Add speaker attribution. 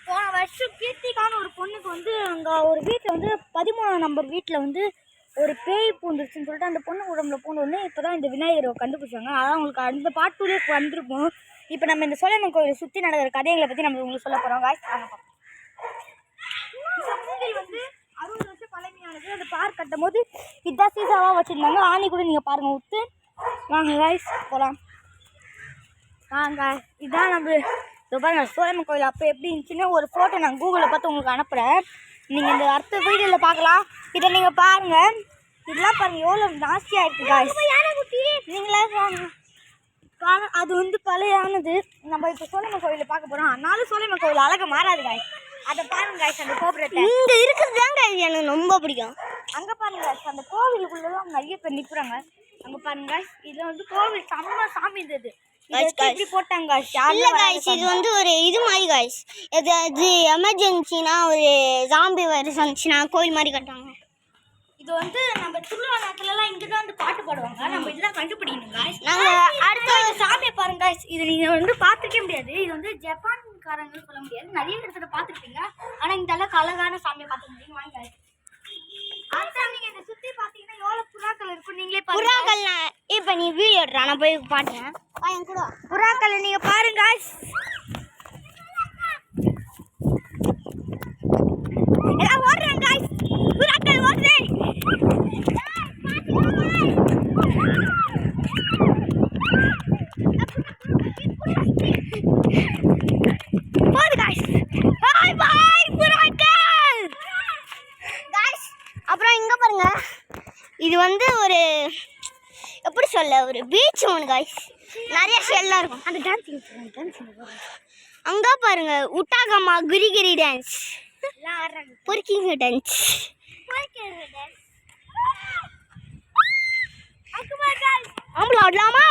Speaker 1: போன வருஷம் கீர்த்திக்கான ஒரு பொண்ணுக்கு வந்து அங்கே ஒரு வீட்டில் வந்து 13ஆம் நம்பர் வீட்டில் வந்து ஒரு பேய் பூந்துருச்சுன்னு சொல்லிட்டு அந்த பொண்ணு உடம்புல பூண்டு வந்து இப்போ தான் இந்த விநாயகரை கண்டுபிடிச்சாங்க. அதான் உங்களுக்கு அந்த பாட்டுலேயே வந்திருக்கும். இப்போ நம்ம இந்த சோலையம்மன் கோயிலை சுற்றி நடக்கிற கதைகளை பற்றி நம்ம உங்களுக்கு சொல்ல போகிறோம். இந்த மூங்கில் வந்து 60 வருஷம் பழமையானது. அந்த பார்க் கட்டும் போது இதான் சீசாவாக வச்சுருந்தாங்க. ஆணி கூட நீங்கள் பாருங்கள் விட்டு வாங்க காய்ஸ் போகலாம் வாங்க. இதான் நம்ம இதோ பாருங்க சோலையம்மன் கோயில் அப்போ எப்படி இருந்துச்சுன்னு ஒரு ஃபோட்டோ நான் கூகுளில் பார்த்து உங்களுக்கு அனுப்புகிறேன். நீங்கள் இந்த அடுத்த வீடியோவில் பார்க்கலாம். இதை நீங்கள் பாருங்கள். இதெல்லாம் பாருங்கள் எவ்வளோ நாஸ்தியாக இருக்குது காய்ஸ். நீங்களே பாருங்க. அது வந்து பழையானது. நம்ம இப்போ சோலையம்மன் கோயிலில் பார்க்க போகிறோம். ஆனாலும் சோலையம்மன் கோயில் அழகாக மாறாது காய்ஸ். அதை பாருங்க காய்ஸ். அந்த கோபுரத்தை இங்கே இருக்கிறது தான் காய்ஸ் எனக்கு ரொம்ப பிடிக்கும். அங்கே பாருங்க காய்ஸ் அந்த கோவிலுக்குள்ளதான் நிறைய பேர் நிற்கிறாங்க. அங்கே பாருங்க காய்ஸ் இதில் வந்து கோவில் செம்ம சாமி இருந்தது. போட்டாங்க இது வந்து ஒரு இது மாதிரி காய்ஸ். அது எமர்ஜென்சினா ஒரு ஜாம்பி வைரஸ் வந்துச்சுன்னா கோயில் மாதிரி கட்டுவாங்க. இது வந்து நம்ம திருவிழா நேரத்துலலாம் இங்கே தான் வந்து பாட்டு பாடுவாங்க. நம்ம இதெல்லாம் கண்டுபிடிக்கணும் காய்ஸ். நாங்கள் அடுத்த சாமியை பாருங்க காய்ஸ். இது நீங்கள் வந்து பார்த்துருக்கே முடியாது. இது வந்து ஜப்பான்காரங்கன்னு சொல்ல முடியாது. நிறைய இடத்துல பார்த்துருப்பீங்க. ஆனால் இந்த அளவுக்கு அழகான சாமியை பார்த்துக்க முடியும். வாங்க காய்ஸ். அடுத்த நீங்கள் இதை சுற்றி பார்த்தீங்கன்னா எவ்வளோ புறாக்கள் இருக்கும் நீங்களே புறாக்கள். இப்போ நீ வீடியோ எடுறா நான் போய் பாட்டுறேன். என் கூட புறாக்களை நீங்கள் பாருங்க காய்ஸ். எல்லாம் ஓடுறேன் காய்ஸ். புறாக்கள் ஓடுறேன். போது காய்ஸ். பாய் பாய் புறாக்கள் காய்ஸ். அப்புறம் இங்கே பாருங்க இது வந்து ஒரு எப்படி சொல்ல ஒரு பீச் ஒன்று காய்ஸ். நிறைய ஷெல்லாம் இருக்கும். அந்த டான்ஸ் அங்கே பாருங்க உட்டாகமா கிரிகிரி டான்ஸ் பொறுக்கிங்க டான்ஸ். ஆம்பளை ஆடலாமா?